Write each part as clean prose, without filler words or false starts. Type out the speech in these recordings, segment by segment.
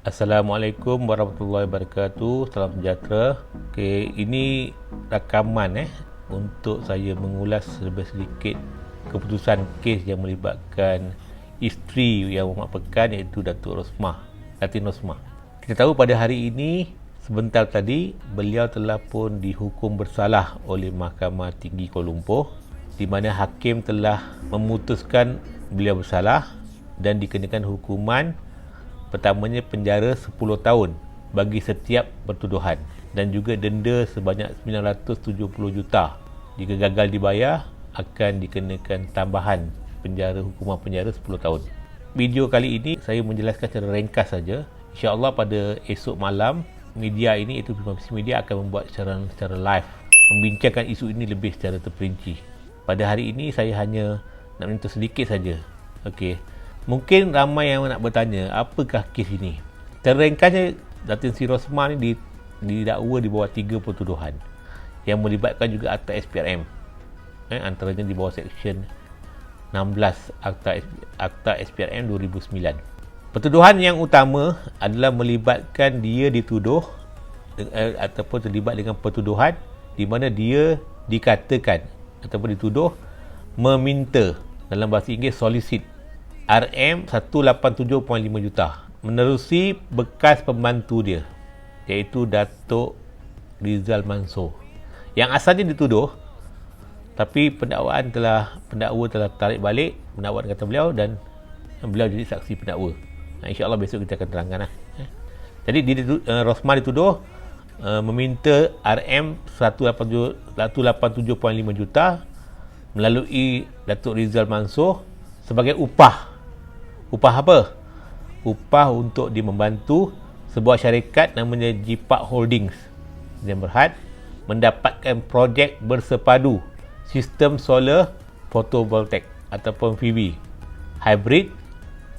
Assalamualaikum warahmatullahi wabarakatuh. Salam sejahtera. Okey, ini rakaman untuk saya mengulas lebih sedikit keputusan kes yang melibatkan isteri yang Muhammad Pekan, iaitu Datuk Datin Rosmah. Kita tahu pada hari ini, sebentar tadi, beliau telah pun dihukum bersalah oleh Mahkamah Tinggi Kuala Lumpur, di mana hakim telah memutuskan beliau bersalah dan dikenakan hukuman pertamanya penjara 10 tahun bagi setiap pertuduhan dan juga denda sebanyak 970 juta. Jika gagal dibayar, akan dikenakan tambahan hukuman penjara 10 tahun. Video kali ini saya menjelaskan secara ringkas saja. InsyaAllah pada esok malam, media ini iaitu Primacy Media akan membuat secara live, membincangkan isu ini lebih secara terperinci. Pada hari ini saya hanya nak menyentuh sedikit saja. Okey. Mungkin ramai yang nak bertanya, apakah kes ini? Terringkasnya, Datin Sri Rosmah ni didakwa di bawah 3 pertuduhan yang melibatkan juga Akta SPRM. Antaranya di bawah Seksyen 16 Akta SPRM 2009. Pertuduhan yang utama adalah melibatkan dia dituduh ataupun terlibat dengan pertuduhan di mana dia dikatakan ataupun dituduh meminta, dalam bahasa Inggeris solicit, RM187.5 juta menerusi bekas pembantu dia, iaitu Datuk Rizal Mansor, yang asalnya dituduh, tapi pendakwa telah tarik balik pendakwaan kata beliau dan beliau jadi saksi pendakwa. InsyaAllah besok kita akan terangkan. Jadi Rosmah dituduh meminta RM187.5 juta melalui Datuk Rizal Mansor sebagai upah. Upah apa? Upah untuk dia membantu sebuah syarikat namanya Jipak Holdings yang Berhad mendapatkan projek bersepadu sistem solar photovoltaik ataupun PV hybrid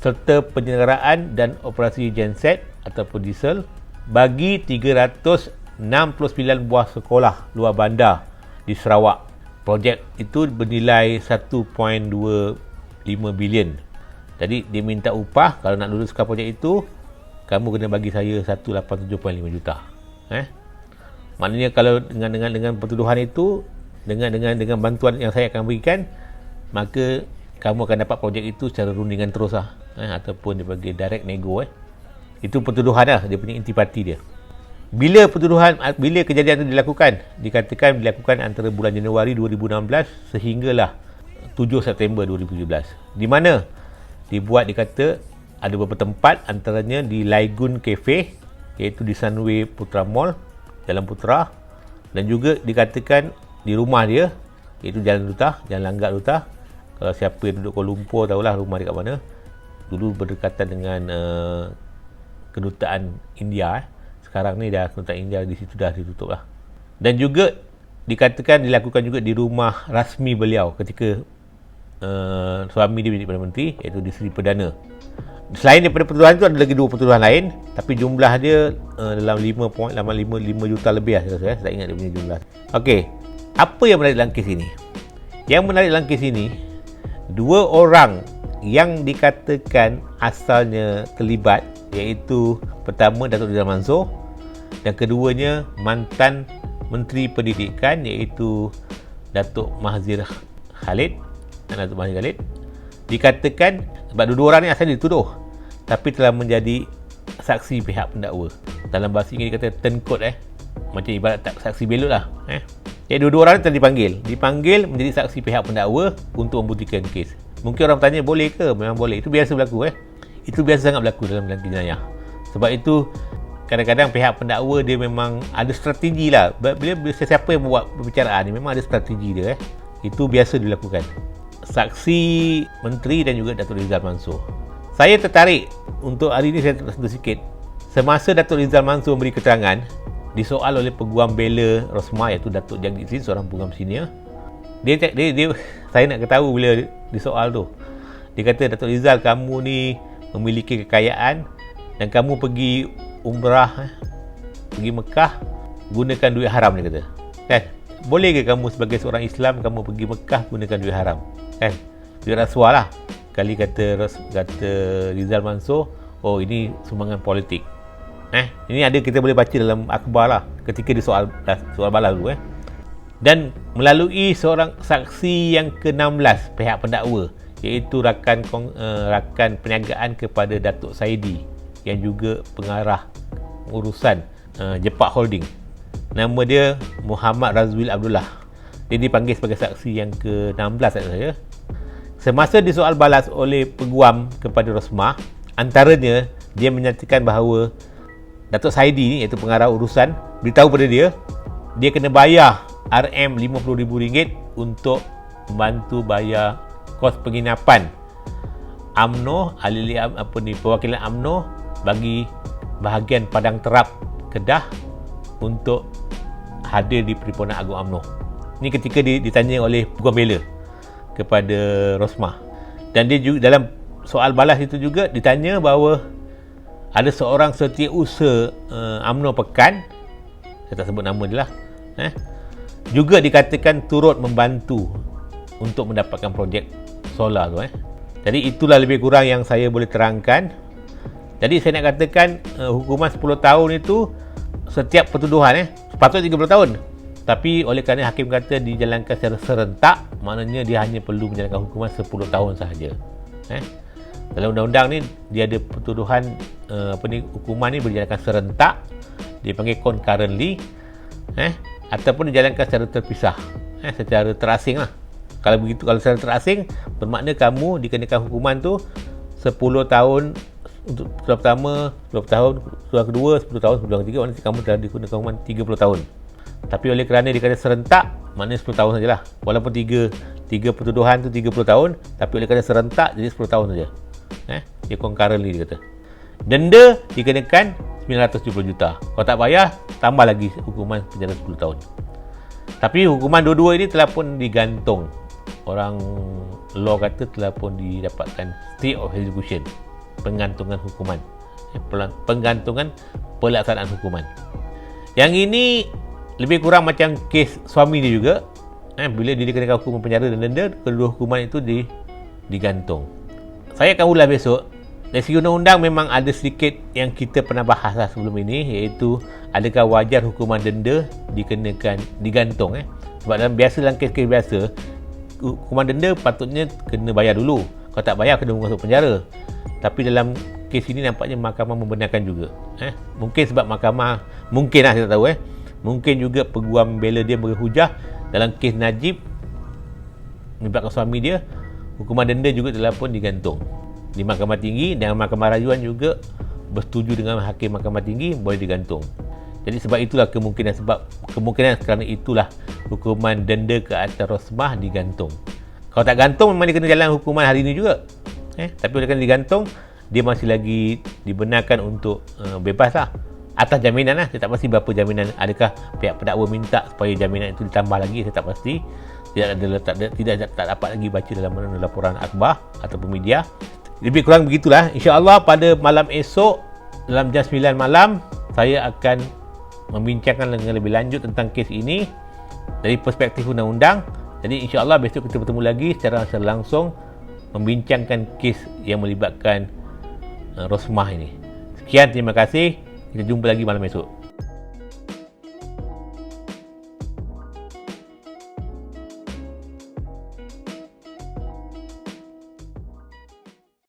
serta penyelenggaraan dan operasi genset ataupun diesel bagi 369 buah sekolah luar bandar di Sarawak. Projek itu bernilai 1.25 bilion. Jadi dia minta upah, kalau nak luluskan projek itu, kamu kena bagi saya 187.5 juta. Maknanya kalau dengan pertuduhan itu, dengan bantuan yang saya akan berikan, maka kamu akan dapat projek itu secara rundingan terus ataupun dia bagi direct nego. Itu pertuduhan dia punya intipati dia. Bila kejadian itu dilakukan? Dikatakan dilakukan antara bulan Januari 2016 sehinggalah 7 September 2017. Di mana dikata ada beberapa tempat, antaranya di Laigun Cafe, iaitu di Sunway Putra Mall, Jalan Putra, dan juga dikatakan di rumah dia, iaitu Jalan Langgar Duta. Kalau siapa yang duduk Kuala Lumpur tahulah rumah dia kat mana. Dulu berdekatan dengan kedutaan India. Sekarang ni dah kedutaan India di situ dah ditutup lah. Dan juga dikatakan dilakukan juga di rumah rasmi beliau ketika suami dia menjadi Perdana Menteri, iaitu di Seri Perdana. Selain daripada pertuduhan itu, ada lagi 2 pertuduhan lain, tapi jumlah dia dalam 5 juta lebih lah. Saya tak ingat dia punya jumlah. Okey, apa yang menarik dalam kes ini? Yang menarik dalam kes ini, 2 orang yang dikatakan asalnya terlibat, iaitu pertama Datuk Rizal Mansor dan keduanya mantan Menteri Pendidikan, iaitu Datuk Mahzir Khalid. Dikatakan sebab dua orang ni asalnya dituduh tapi telah menjadi saksi pihak pendakwa. Dalam bahasa Inggeris kata turn court, macam ibarat saksi belot lah. Jadi dua orang ni telah dipanggil menjadi saksi pihak pendakwa untuk membuktikan kes. Mungkin orang bertanya, boleh ke? Memang boleh. Itu biasa berlaku. Itu biasa sangat berlaku dalam jenayah. Sebab itu kadang-kadang pihak pendakwa dia memang ada strategi lah. Bila siapa yang buat perbicaraan ni memang ada strategi dia. Itu biasa dilakukan. Saksi Menteri dan juga Datuk Rizal Mansor. Saya tertarik untuk hari ini, saya tersentuh sikit. Semasa Datuk Rizal Mansor memberi keterangan, disoal oleh peguam bela Rosmah, iaitu Datuk Jagdit Sin, seorang peguam senior. Dia saya nak ketahui bila disoal tu. Dia kata, Datuk Rizal, kamu ni memiliki kekayaan dan kamu pergi umrah, pergi Mekah gunakan duit haram, dia kata. Kan? Boleh ke kamu sebagai seorang Islam, kamu pergi Mekah gunakan duit haram? Kan? Duit rasuah lah. Kali kata Rizal Mansor, oh ini sumbangan politik. Ini ada, kita boleh baca dalam akhbar lah ketika dia soal balas dulu. Dan melalui seorang saksi yang ke-16 pihak pendakwa, iaitu rakan perniagaan kepada Datuk Saidi yang juga pengarah urusan Jepak Holding. Nama dia Muhammad Razwil Abdullah. Dia dipanggil sebagai saksi yang ke-16 saya. Semasa disoal balas oleh peguam kepada Rosmah, antaranya dia menyatakan bahawa Datuk Saidi ni, iaitu pengarah urusan, beritahu pada dia kena bayar RM50,000 untuk membantu bayar kos penginapan UMNO, perwakilan UMNO bagi bahagian Padang Terap Kedah untuk hadir di Perhimpunan Agung UMNO. Ini ketika ditanya oleh peguam bela kepada Rosmah. Dan dia juga dalam soal balas itu juga ditanya bahawa ada seorang setiausaha UMNO Pekan, saya tak sebut nama dia lah, juga dikatakan turut membantu untuk mendapatkan projek solar tu. Jadi itulah lebih kurang yang saya boleh terangkan. Jadi saya nak katakan hukuman 10 tahun itu setiap pertuduhan sepatutnya 30 tahun. Tapi oleh kerana hakim kata dijalankan secara serentak, maknanya dia hanya perlu menjalankan hukuman 10 tahun sahaja. Dalam undang-undang ni dia ada pertuduhan hukuman ni berjalankan serentak, dipanggil concurrently, ataupun dijalankan secara terpisah, secara terasing lah. Kalau begitu, kalau secara terasing, bermakna kamu dikenakan hukuman tu 10 tahun untuk setelah pertama, 10 tahun, setelah kedua 10 tahun, setelah ketiga, maknanya kamu telah dikenakan hukuman 30 tahun. Tapi oleh kerana dikata serentak, maknanya 10 tahun sajalah. Walaupun tiga pertuduhan tu 30 tahun, tapi oleh kerana serentak jadi 10 tahun saja. Dia concurrently dia kata. Denda dikenakan 970 juta. Kalau tak bayar, tambah lagi hukuman penjara 10 tahun. Tapi hukuman dua-dua ini telah pun digantung. Orang law kata telah pun didapatkan stay of execution, penggantungan hukuman, penggantungan pelaksanaan hukuman. Yang ini lebih kurang macam kes suami dia juga. Bila dia dikenakan hukuman penjara dan denda, kedua hukuman itu digantung. Saya akan ulas besok. Dari segi undang-undang memang ada sedikit yang kita pernah bahas lah sebelum ini, iaitu adakah wajar hukuman denda digantung. Sebab dalam kes-kes biasa, hukuman denda patutnya kena bayar dulu. Kalau tak bayar, kena masuk penjara. Tapi dalam kes ini nampaknya mahkamah membenarkan juga. Mungkin sebab mahkamah, mungkin lah, saya tak tahu. Mungkin juga peguam bela dia berhujah dalam kes Najib melibatkan suami dia, hukuman denda juga telah pun digantung di Mahkamah Tinggi, dan Mahkamah Rayuan juga bersetuju dengan Hakim Mahkamah Tinggi, boleh digantung. Jadi sebab itulah kemungkinan kerana itulah hukuman denda ke atas Rosmah digantung. Kalau tak gantung, memang dia kena jalan hukuman hari ini juga. Tapi oleh kerana digantung, dia masih lagi dibenarkan untuk bebas lah, atas jaminan lah. Saya tak pasti berapa jaminan, adakah pihak pendakwa minta supaya jaminan itu ditambah lagi, saya tak pasti. Tidak dapat lagi baca dalam laporan akhbar ataupun media. Lebih kurang begitulah. InsyaAllah pada malam esok dalam jam 9 malam saya akan membincangkan dengan lebih lanjut tentang kes ini dari perspektif undang-undang. Jadi insyaAllah besok kita bertemu lagi secara langsung membincangkan kes yang melibatkan Rosmah ini. Sekian, terima kasih. Kita jumpa lagi malam esok.